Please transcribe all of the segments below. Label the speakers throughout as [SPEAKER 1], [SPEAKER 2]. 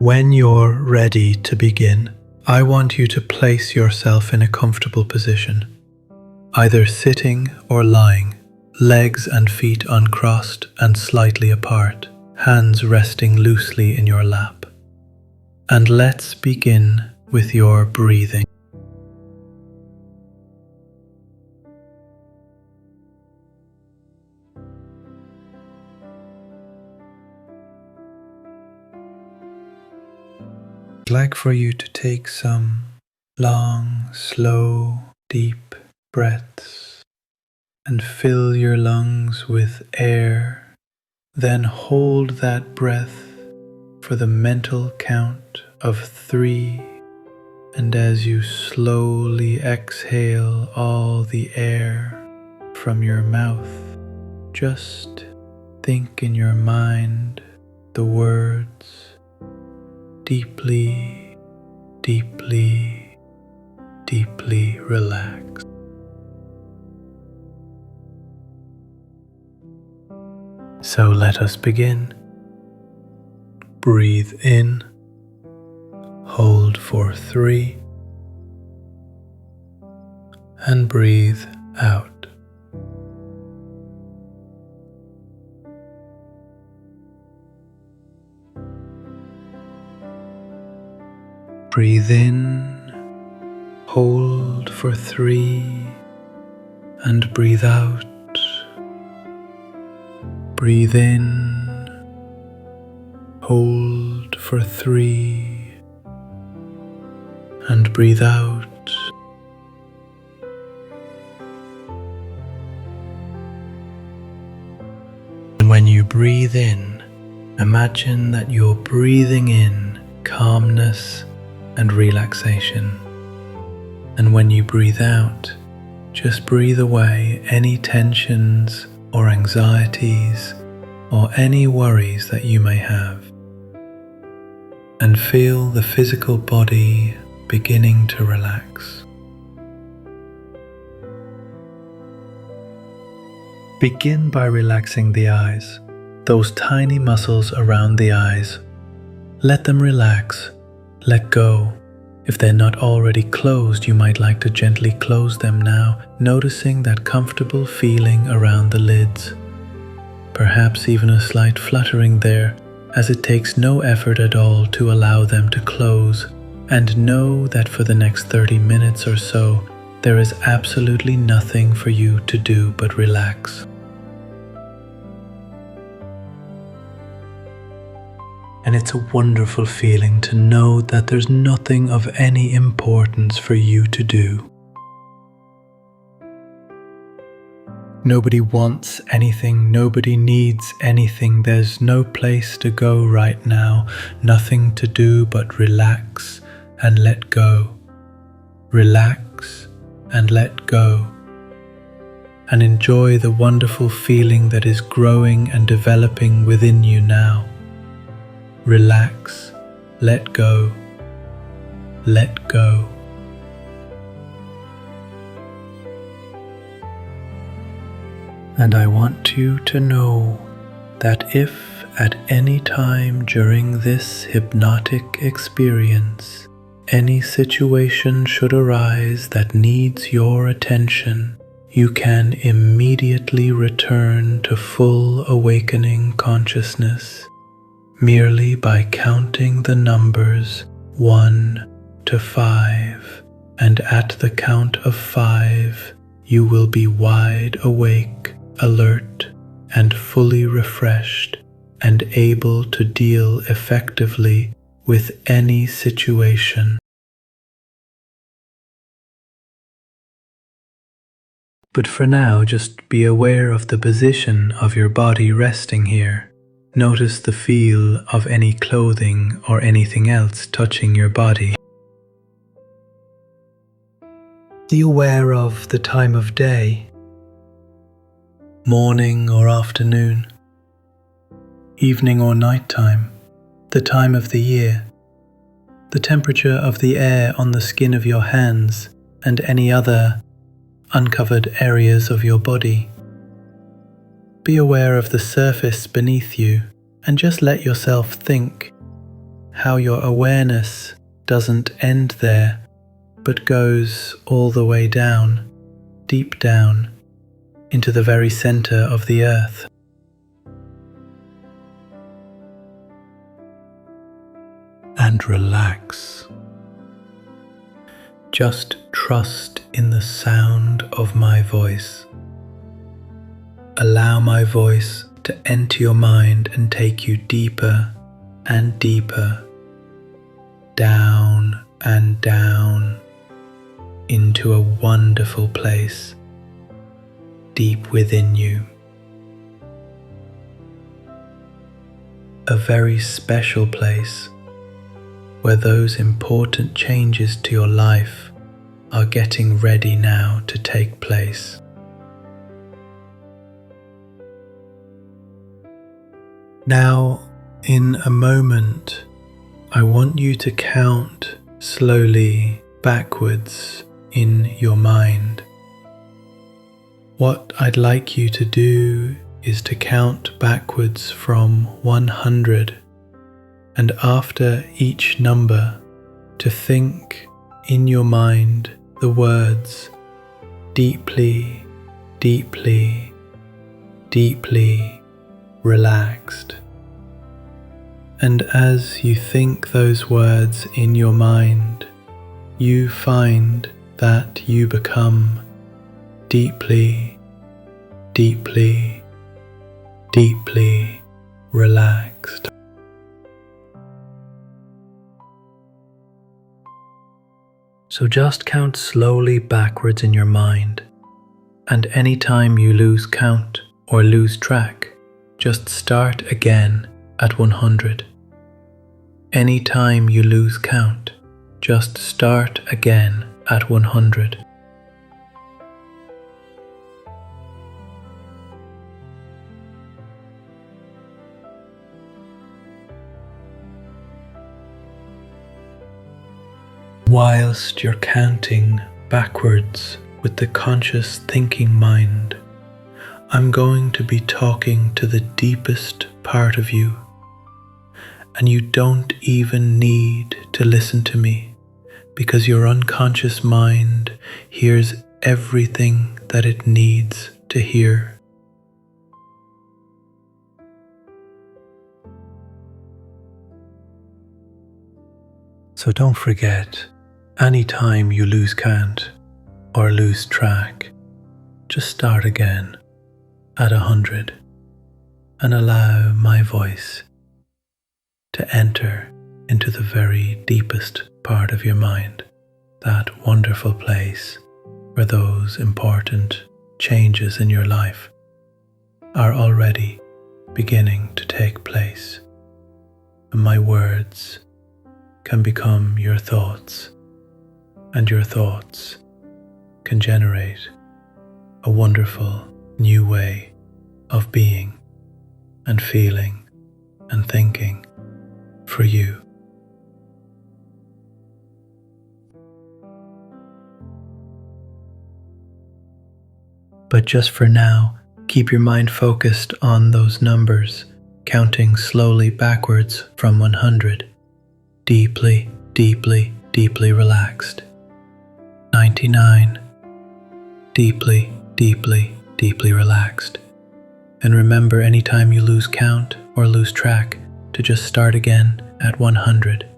[SPEAKER 1] When you're ready to begin, I want you to place yourself in a comfortable position, either sitting or lying, legs and feet uncrossed and slightly apart, hands resting loosely in your lap. And let's begin with your breathing. I'd like for you to take some long, slow, deep breaths and fill your lungs with air. Then hold that breath for the mental count of 3. And as you slowly exhale all the air from your mouth, just think in your mind the words, deeply, deeply, deeply relaxed. So let us begin. Breathe in, hold for 3, and breathe out. Breathe in, hold for 3, and breathe out. Breathe in, hold for 3, and breathe out. And when you breathe in, imagine that you're breathing in calmness and relaxation. And when you breathe out, just breathe away any tensions or anxieties or any worries that you may have. And feel the physical body beginning to relax. Begin by relaxing the eyes, those tiny muscles around the eyes. Let them relax. Let go. If they're not already closed, you might like to gently close them now, noticing that comfortable feeling around the lids. Perhaps even a slight fluttering there, as it takes no effort at all to allow them to close. And know that for the next 30 minutes or so, there is absolutely nothing for you to do but relax. And it's a wonderful feeling to know that there's nothing of any importance for you to do. Nobody wants anything, nobody needs anything, there's no place to go right now, nothing to do but relax and let go. Relax and let go. And enjoy the wonderful feeling that is growing and developing within you now. Relax, let go, let go. And I want you to know that if at any time during this hypnotic experience, any situation should arise that needs your attention, you can immediately return to full awakening consciousness. Merely by counting the numbers 1 to 5, and at the count of 5, you will be wide awake, alert, and fully refreshed, and able to deal effectively with any situation. But for now, just be aware of the position of your body resting here. Notice the feel of any clothing or anything else touching your body. Be aware of the time of day, morning or afternoon, evening or nighttime, the time of the year, the temperature of the air on the skin of your hands and any other uncovered areas of your body. Be aware of the surface beneath you and just let yourself think how your awareness doesn't end there, but goes all the way down, deep down, into the very center of the earth. And relax. Just trust in the sound of my voice. Allow my voice to enter your mind and take you deeper and deeper, down and down, into a wonderful place deep within you. A very special place where those important changes to your life are getting ready now to take place. Now, in a moment, I want you to count slowly backwards in your mind. What I'd like you to do is to count backwards from 100, and after each number to think in your mind the words deeply, deeply, deeply relaxed. And as you think those words in your mind, you find that you become deeply, deeply, deeply relaxed. So just count slowly backwards in your mind, and anytime you lose count or lose track, just start again at 100. Anytime you lose count, just start again at 100. Whilst you're counting backwards with the conscious thinking mind, I'm going to be talking to the deepest part of you, and you don't even need to listen to me because your unconscious mind hears everything that it needs to hear. So don't forget, anytime you lose count or lose track, just start again at 100 and allow my voice to enter into the very deepest part of your mind, that wonderful place where those important changes in your life are already beginning to take place. And my words can become your thoughts, and your thoughts can generate a wonderful new way of being and feeling and thinking for you. But just for now, keep your mind focused on those numbers, counting slowly backwards from 100, deeply, deeply, deeply relaxed. 99, deeply, deeply, deeply relaxed. And remember, anytime you lose count or lose track, to just start again at 100.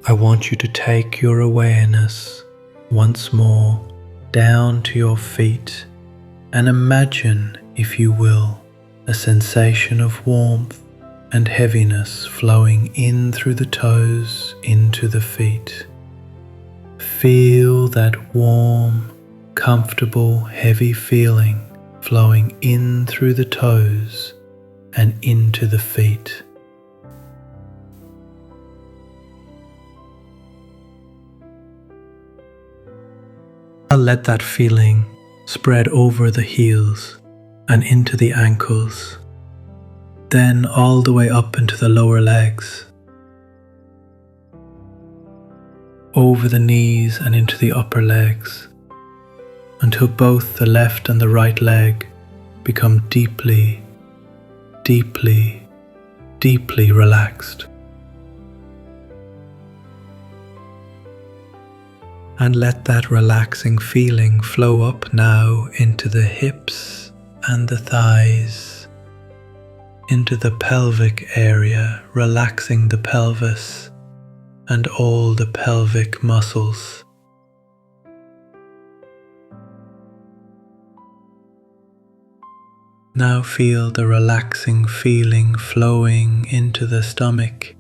[SPEAKER 1] I want you to take your awareness once more down to your feet and imagine, if you will, a sensation of warmth and heaviness flowing in through the toes into the feet. Feel that warm, comfortable, heavy feeling flowing in through the toes and into the feet. I'll let that feeling spread over the heels and into the ankles, then all the way up into the lower legs, over the knees and into the upper legs, until both the left and the right leg become deeply, deeply, deeply relaxed. And let that relaxing feeling flow up now into the hips and the thighs, into the pelvic area, relaxing the pelvis and all the pelvic muscles. Now feel the relaxing feeling flowing into the stomach,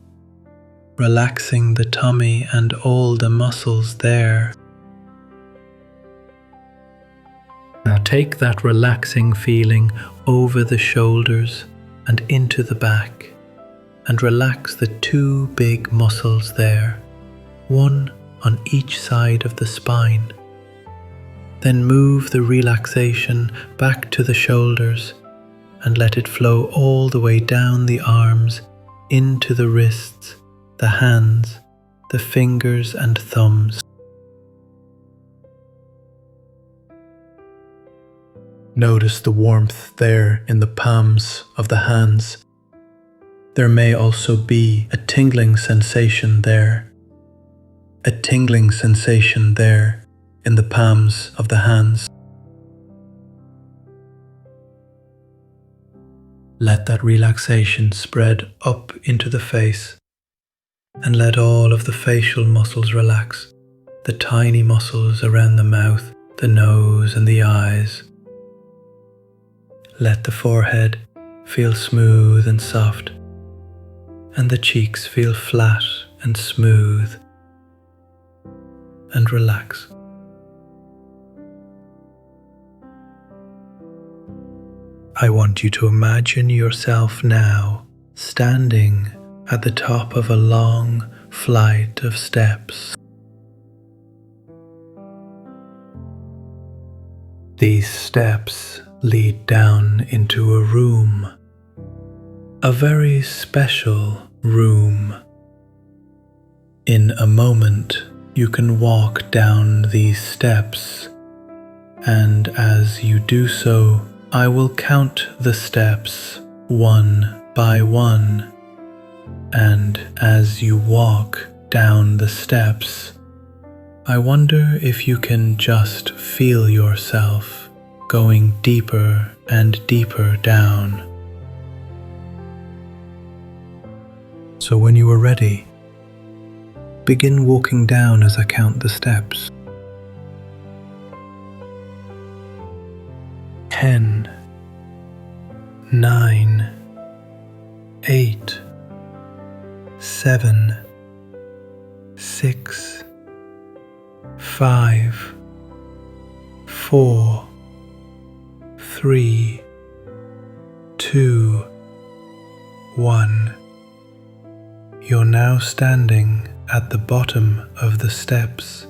[SPEAKER 1] relaxing the tummy and all the muscles there. Now take that relaxing feeling over the shoulders and into the back, and relax the two big muscles there, one on each side of the spine. Then move the relaxation back to the shoulders and let it flow all the way down the arms, into the wrists, the hands, the fingers and thumbs. Notice the warmth there in the palms of the hands. There may also be a tingling sensation there, a tingling sensation there in the palms of the hands. Let that relaxation spread up into the face and let all of the facial muscles relax, the tiny muscles around the mouth, the nose and the eyes. Let the forehead feel smooth and soft, and the cheeks feel flat and smooth, and relax. I want you to imagine yourself now standing at the top of a long flight of steps. These steps lead down into a room, a very special room. In a moment, you can walk down these steps, and as you do so, I will count the steps one by one, and as you walk down the steps, I wonder if you can just feel yourself going deeper and deeper down. So when you are ready, begin walking down as I count the steps. 10, 9, 8, 7, 6, 5, 4, 3, 2, 1. You're now standing at the bottom of the steps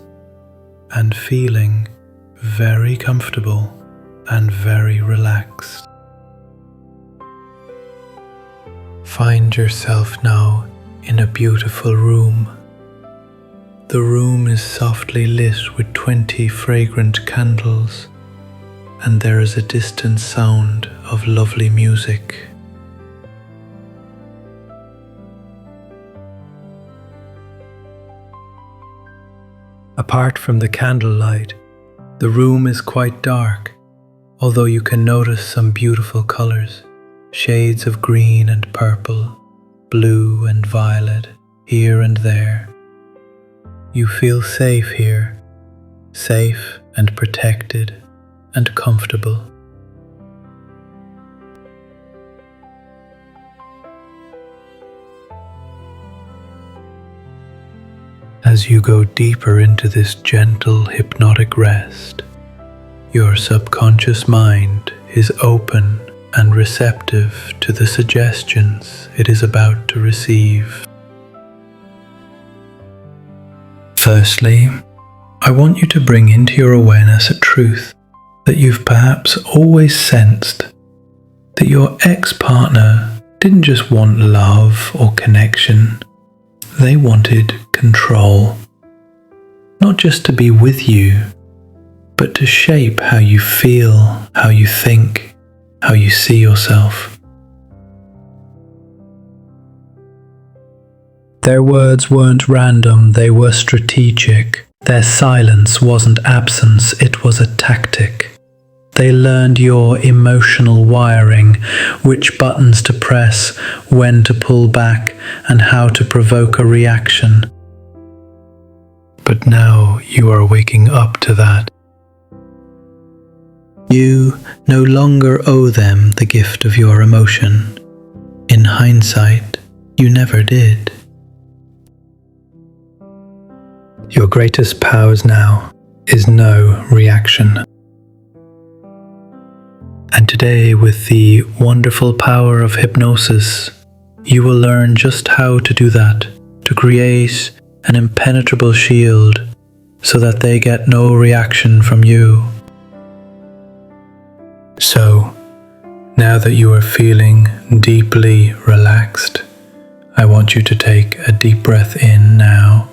[SPEAKER 1] and feeling very comfortable and very relaxed. Find yourself now in a beautiful room. The room is softly lit with 20 fragrant candles, and there is a distant sound of lovely music. Apart from the candlelight, the room is quite dark, although you can notice some beautiful colors, shades of green and purple, blue and violet, here and there. You feel safe here, safe and protected and comfortable. As you go deeper into this gentle hypnotic rest, your subconscious mind is open and receptive to the suggestions it is about to receive. Firstly, I want you to bring into your awareness a truth that you've perhaps always sensed, that your ex-partner didn't just want love or connection, they wanted control. Not just to be with you, but to shape how you feel, how you think, how you see yourself. Their words weren't random, they were strategic. Their silence wasn't absence, it was a tactic. They learned your emotional wiring, which buttons to press, when to pull back, and how to provoke a reaction. But now you are waking up to that. You no longer owe them the gift of your emotion. In hindsight, you never did. Your greatest powers now is no reaction. And today, with the wonderful power of hypnosis, you will learn just how to do that, to create an impenetrable shield so that they get no reaction from you. So, now that you are feeling deeply relaxed, I want you to take a deep breath in now.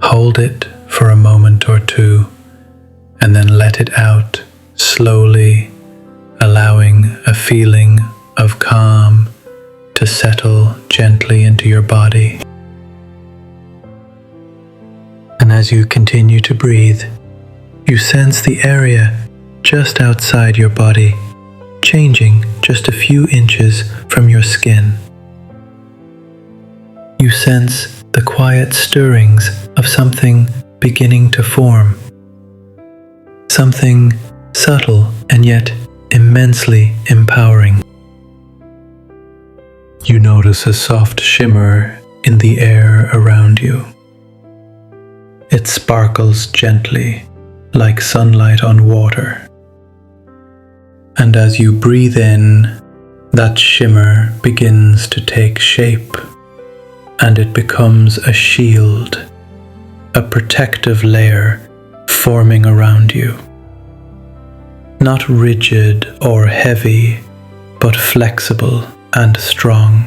[SPEAKER 1] Hold it for a moment or two, and then let it out slowly, allowing a feeling of calm to settle gently into your body. And as you continue to breathe, you sense the area just outside your body changing just a few inches from your skin. You sense the quiet stirrings of something beginning to form. Something subtle and yet immensely empowering. You notice a soft shimmer in the air around you. It sparkles gently, like sunlight on water. And as you breathe in, that shimmer begins to take shape, and it becomes a shield, a protective layer forming around you. Not rigid or heavy, but flexible and strong,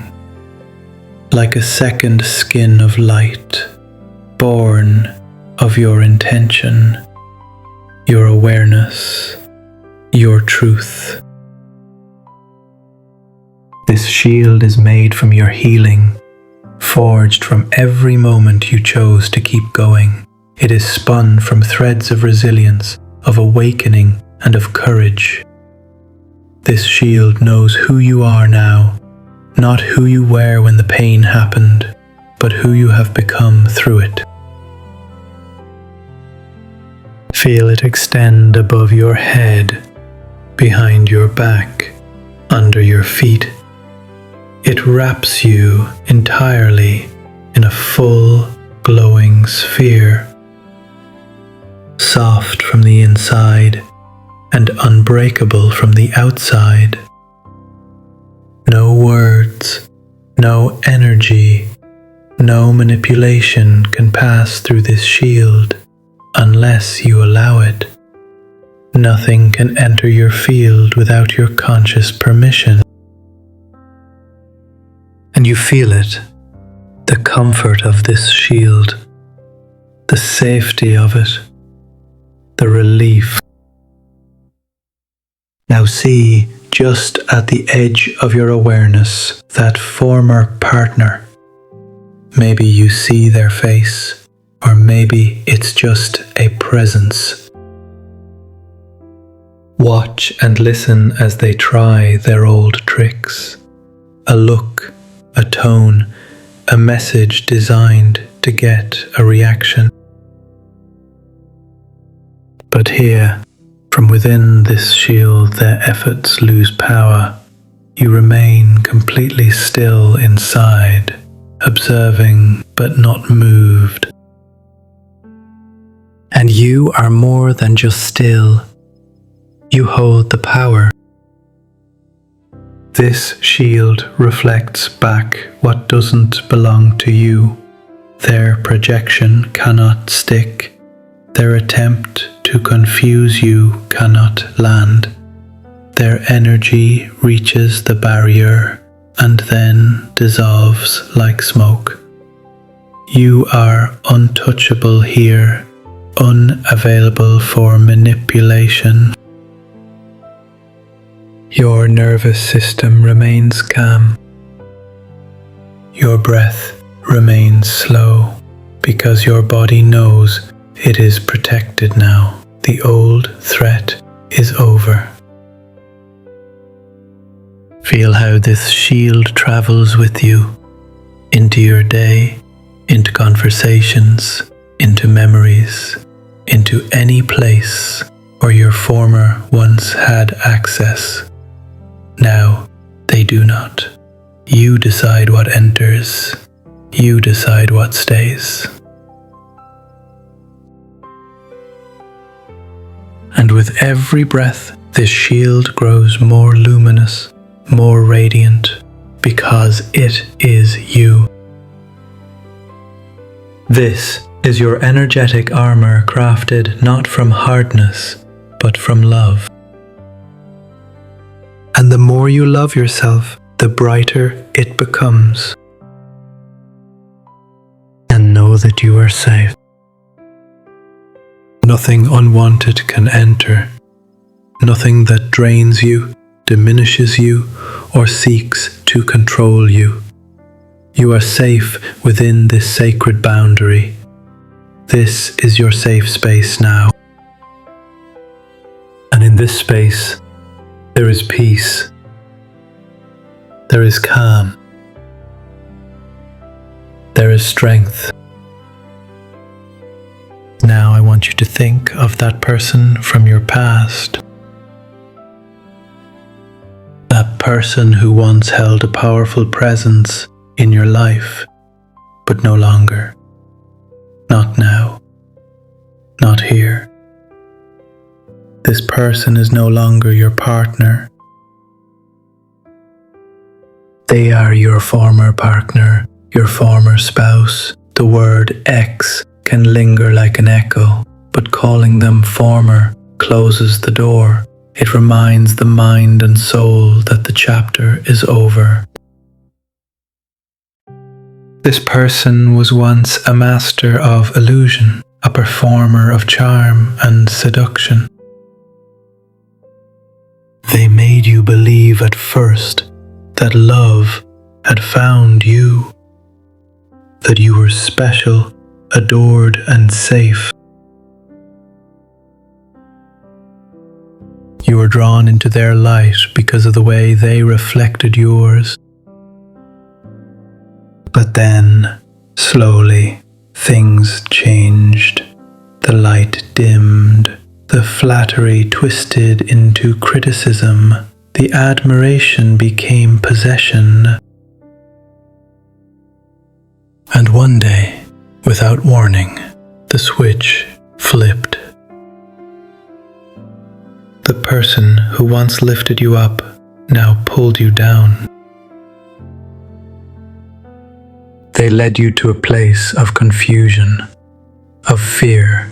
[SPEAKER 1] like a second skin of light, born of your intention, your awareness, your truth. This shield is made from your healing, forged from every moment you chose to keep going. It is spun from threads of resilience, of awakening, and of courage. This shield knows who you are now, not who you were when the pain happened, but who you have become through it. Feel it extend above your head, behind your back, under your feet. It wraps you entirely in a full, glowing sphere, soft from the inside and unbreakable from the outside. No words, no energy, no manipulation can pass through this shield unless you allow it. Nothing can enter your field without your conscious permission. And you feel it, the comfort of this shield, the safety of it, the relief. Now see, just at the edge of your awareness, that former partner. Maybe you see their face, or maybe it's just a presence. Watch and listen as they try their old tricks. A look, a tone, a message designed to get a reaction. But here, from within this shield, their efforts lose power. You remain completely still inside, observing but not moved. And you are more than just still. You hold the power. This shield reflects back what doesn't belong to you. Their projection cannot stick. Their attempt to confuse you cannot land. Their energy reaches the barrier and then dissolves like smoke. You are untouchable here, unavailable for manipulation. Your nervous system remains calm. Your breath remains slow because your body knows it is protected now. The old threat is over. Feel how this shield travels with you into your day, into conversations, into memories, into any place where your former once had access. Now they do not. You decide what enters. You decide what stays. And with every breath, this shield grows more luminous, more radiant, because it is you. This is your energetic armor, crafted not from hardness, but from love. And the more you love yourself, the brighter it becomes. And know that you are safe. Nothing unwanted can enter. Nothing that drains you, diminishes you, or seeks to control you. You are safe within this sacred boundary. This is your safe space now. And in this space, there is peace. There is calm. There is strength. Now I want you to think of that person from your past. That person who once held a powerful presence in your life, but no longer. Not now. Not here. This person is no longer your partner. They are your former partner, your former spouse. The word ex can linger like an echo, but calling them former closes the door. It reminds the mind and soul that the chapter is over. This person was once a master of illusion, a performer of charm and seduction. They made you believe at first that love had found you, that you were special, adored, and safe. You were drawn into their light because of the way they reflected yours. But then, slowly, things changed. The light dimmed. The flattery twisted into criticism. The admiration became possession. And one day, without warning, the switch flipped. The person who once lifted you up now pulled you down. They led you to a place of confusion, of fear,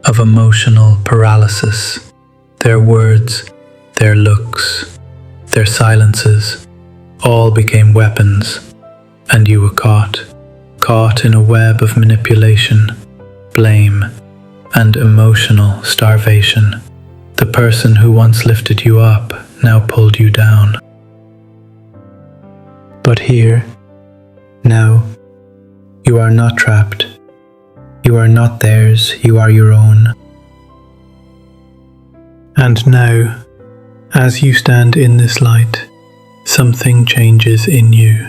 [SPEAKER 1] of emotional paralysis. Their words, their looks, their silences, all became weapons, and you were caught in a web of manipulation, blame, and emotional starvation. The person who once lifted you up now pulled you down. But here, now, you are not trapped. You are not theirs, you are your own. And now, as you stand in this light, something changes in you.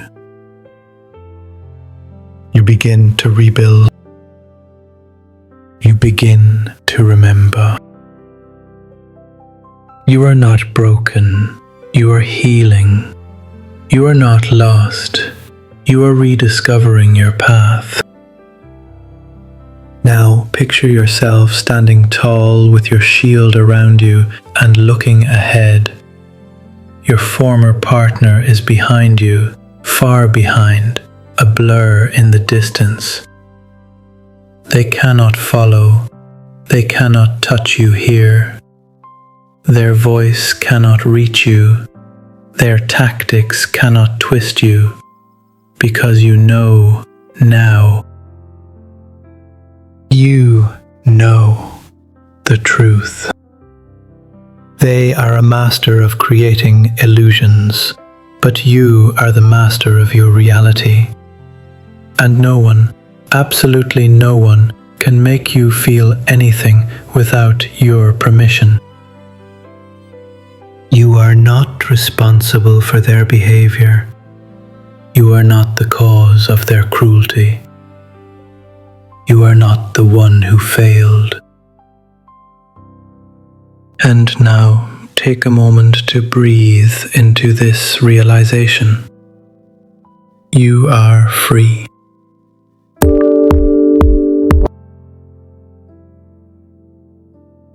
[SPEAKER 1] You begin to rebuild. You begin to remember. You are not broken. You are healing. You are not lost. You are rediscovering your path. Now picture yourself standing tall with your shield around you and looking ahead. Your former partner is behind you, far behind, a blur in the distance. They cannot follow. They cannot touch you here. Their voice cannot reach you. Their tactics cannot twist you, because you know now. You know the truth. They are a master of creating illusions, but you are the master of your reality. And no one, absolutely no one, can make you feel anything without your permission. You are not responsible for their behavior. You are not the cause of their cruelty. You are not the one who failed. And now, take a moment to breathe into this realization. You are free.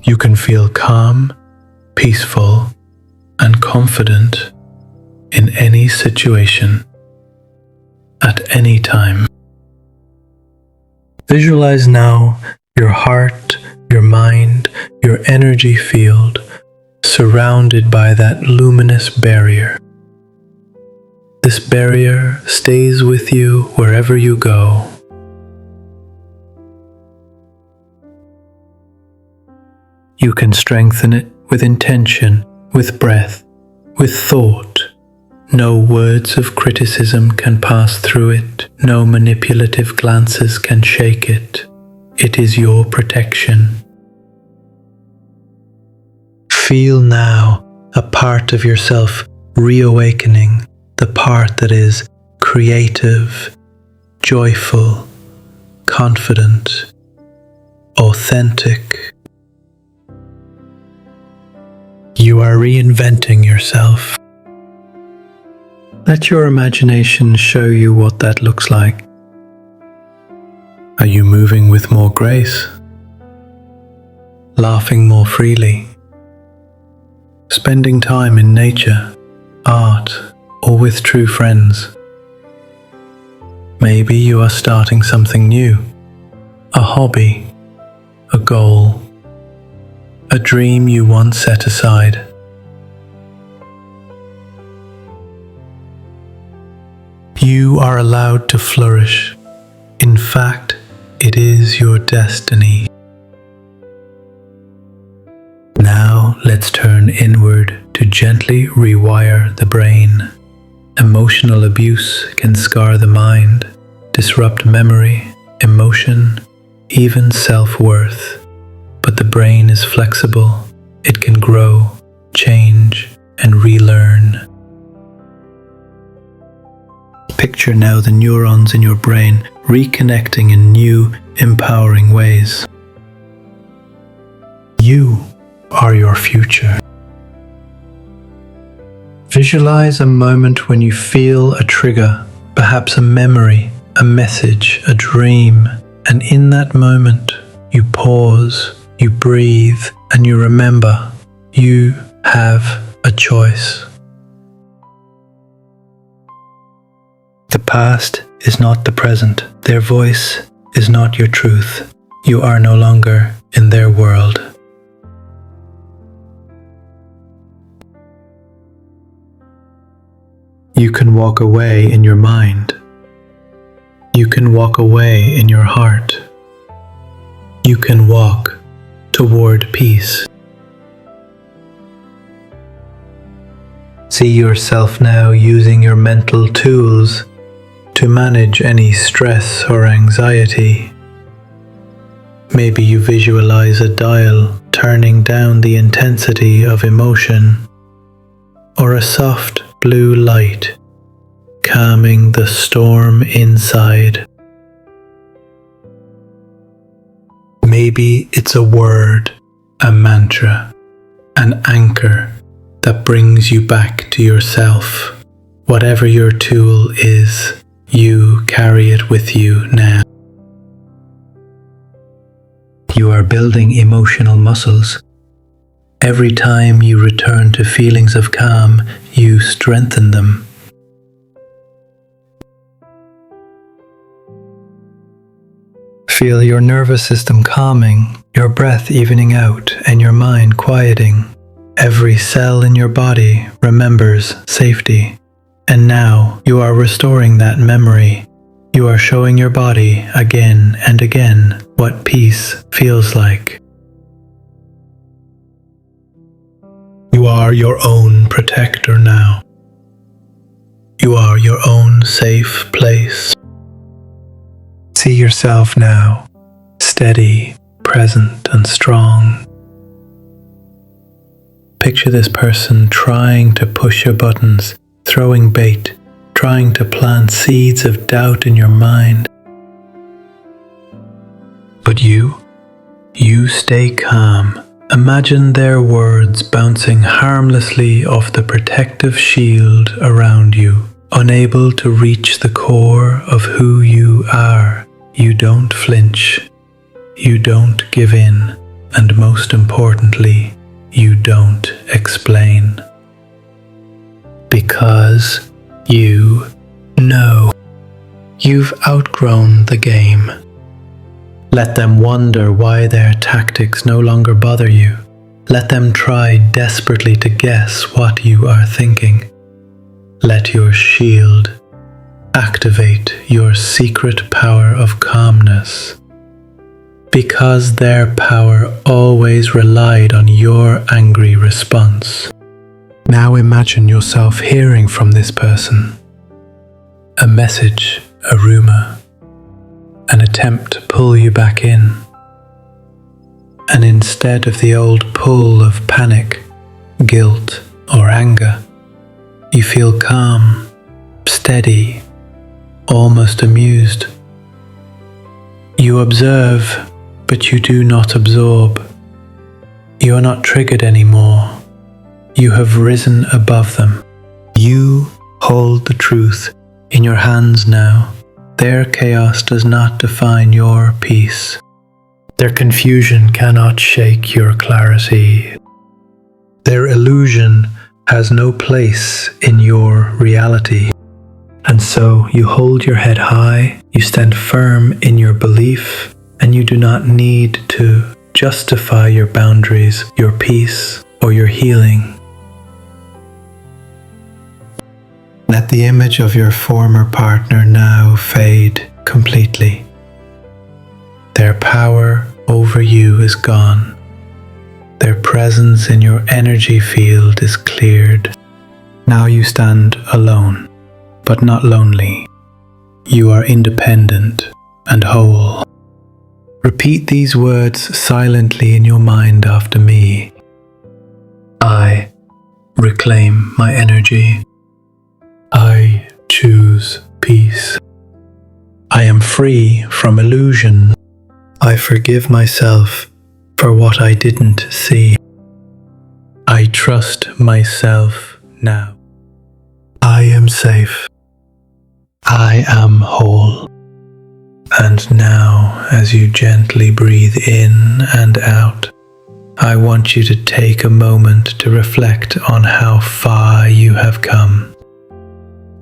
[SPEAKER 1] You can feel calm, peaceful, and confident in any situation, at any time. Visualize now your heart, your mind, your energy field surrounded by that luminous barrier. This barrier stays with you wherever you go. You can strengthen it with intention, with breath, with thought. No words of criticism can pass through it. No manipulative glances can shake it. It is your protection. Feel now a part of yourself reawakening, the part that is creative, joyful, confident, authentic. You are reinventing yourself. Let your imagination show you what that looks like. Are you moving with more grace? Laughing more freely? Spending time in nature, art, or with true friends? Maybe you are starting something new, a hobby, a goal, a dream you once set aside. You are allowed to flourish. In fact, it is your destiny. Now let's turn inward to gently rewire the brain. Emotional abuse can scar the mind, disrupt memory, emotion, even self-worth. But the brain is flexible. It can grow, change, and relearn. Picture now the neurons in your brain reconnecting in new, empowering ways. You are your future. Visualize a moment when you feel a trigger, perhaps a memory, a message, a dream, and in that moment, you pause, you breathe, and you remember you have a choice. The past is not the present. Their voice is not your truth. You are no longer in their world. You can walk away in your mind. You can walk away in your heart. You can walk toward peace. See yourself now using your mental tools to manage any stress or anxiety. Maybe you visualize a dial turning down the intensity of emotion, or a soft blue light calming the storm inside. Maybe it's a word, a mantra, an anchor that brings you back to yourself. Whatever your tool is, you carry it with you now. You are building emotional muscles. Every time you return to feelings of calm, you strengthen them. Feel your nervous system calming, your breath evening out, and your mind quieting. Every cell in your body remembers safety. And now you are restoring that memory. You are showing your body again and again what peace feels like. You are your own protector now. You are your own safe place. see yourself now, steady, present, and strong. Picture this person trying to push your buttons, throwing bait, trying to plant seeds of doubt in your mind. But you stay calm. Imagine their words bouncing harmlessly off the protective shield around you, unable to reach the core of who you are. You don't flinch. You don't give in. And most importantly, you don't explain. Because you know you've outgrown the game. Let them wonder why their tactics no longer bother you. Let them try desperately to guess what you are thinking. Let your shield activate your secret power of calmness. Because their power always relied on your angry response. Now imagine yourself hearing from this person. A message, a rumor, an attempt to pull you back in. And instead of the old pull of panic, guilt, or anger, you feel calm, steady, almost amused. You observe, but you do not absorb. You are not triggered anymore. You have risen above them. You hold the truth in your hands now. Their chaos does not define your peace. Their confusion cannot shake your clarity. Their illusion has no place in your reality. And so you hold your head high, you stand firm in your belief, and you do not need to justify your boundaries, your peace, or your healing. Let the image of your former partner now fade completely. Their power over you is gone. Their presence in your energy field is cleared. Now you stand alone, but not lonely. You are independent and whole. Repeat these words silently in your mind after me. I reclaim my energy. I choose peace. I am free from illusion. I forgive myself for what I didn't see. I trust myself now. I am safe. I am whole. And now, as you gently breathe in and out, I want you to take a moment to reflect on how far you have come.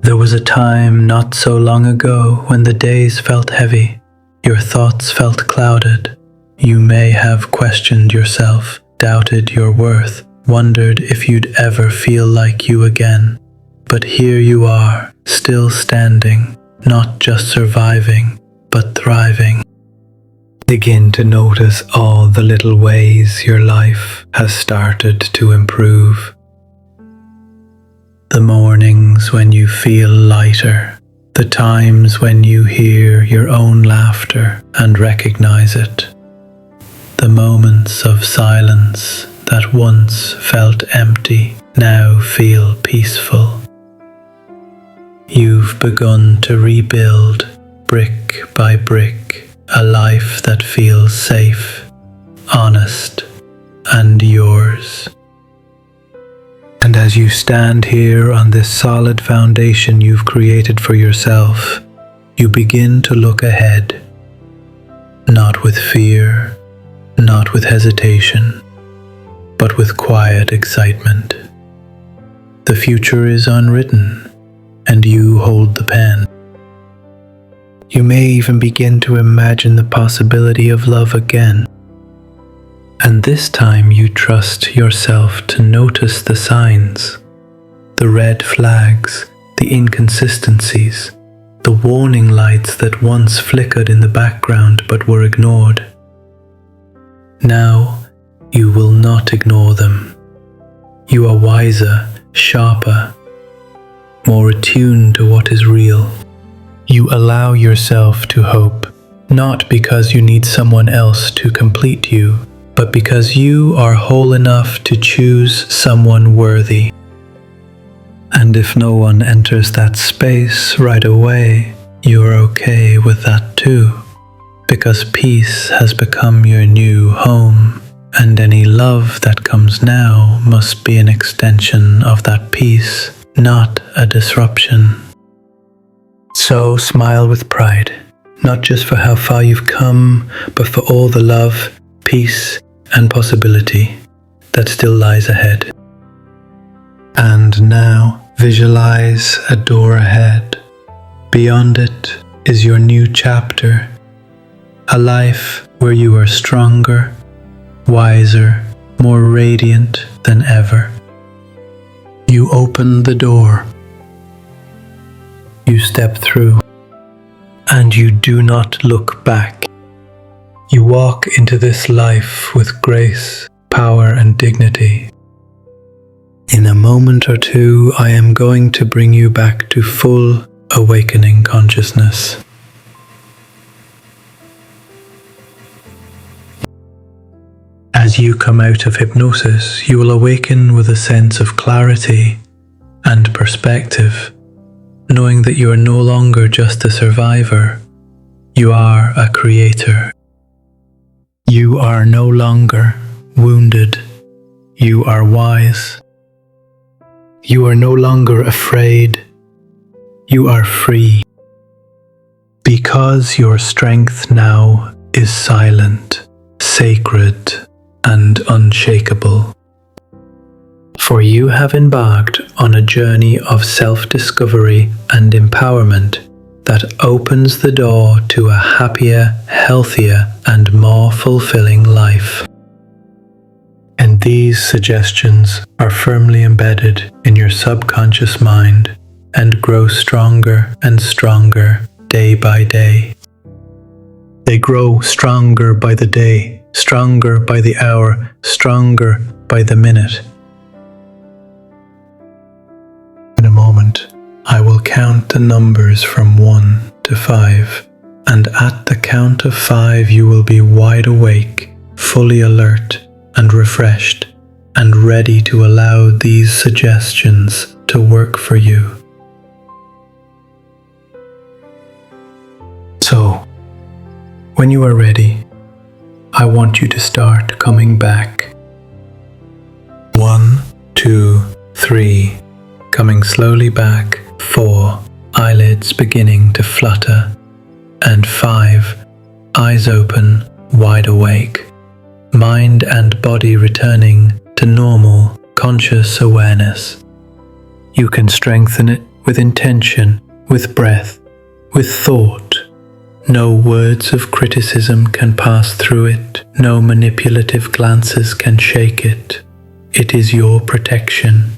[SPEAKER 1] There was a time not so long ago when the days felt heavy, your thoughts felt clouded. You may have questioned yourself, doubted your worth, wondered if you'd ever feel like you again. But here you are, still standing, not just surviving, but thriving. Begin to notice all the little ways your life has started to improve. The mornings when you feel lighter, the times when you hear your own laughter and recognize it, the moments of silence that once felt empty now feel peaceful. You've begun to rebuild, brick by brick, a life that feels safe, honest, and yours. And as you stand here on this solid foundation you've created for yourself, you begin to look ahead, not with fear, not with hesitation, but with quiet excitement. The future is unwritten, and you hold the pen. You may even begin to imagine the possibility of love again. And this time you trust yourself to notice the signs, the red flags, the inconsistencies, the warning lights that once flickered in the background but were ignored. Now you will not ignore them. You are wiser, sharper, more attuned to what is real. You allow yourself to hope, not because you need someone else to complete you, but because you are whole enough to choose someone worthy. And if no one enters that space right away, you're okay with that too, because peace has become your new home, and any love that comes now must be an extension of that peace, not a disruption. So smile with pride, not just for how far you've come, but for all the love, peace, and possibility that still lies ahead. And now visualize a door ahead. Beyond it is your new chapter, a life where you are stronger, wiser, more radiant than ever. You open the door, you step through, and you do not look back. You walk into this life with grace, power, and dignity. In a moment or two, I am going to bring you back to full awakening consciousness. As you come out of hypnosis, you will awaken with a sense of clarity and perspective, knowing that you are no longer just a survivor, you are a creator. You are no longer wounded, you are wise. You are no longer afraid, you are free. Because your strength now is silent, sacred, and unshakable. For you have embarked on a journey of self-discovery and empowerment that opens the door to a happier, healthier, and more fulfilling life. And these suggestions are firmly embedded in your subconscious mind and grow stronger and stronger day by day. They grow stronger by the day, stronger by the hour, stronger by the minute. In a moment, I will count the numbers from 1 to 5, and at the count of 5 you will be wide awake, fully alert, and refreshed, and ready to allow these suggestions to work for you. So, when you are ready, I want you to start coming back. 1, 2, 3, coming slowly back. 4, eyelids beginning to flutter. And 5, eyes open, wide awake. Mind and body returning to normal, conscious awareness. You can strengthen it with intention, with breath, with thought. No words of criticism can pass through it. No manipulative glances can shake it. It is your protection,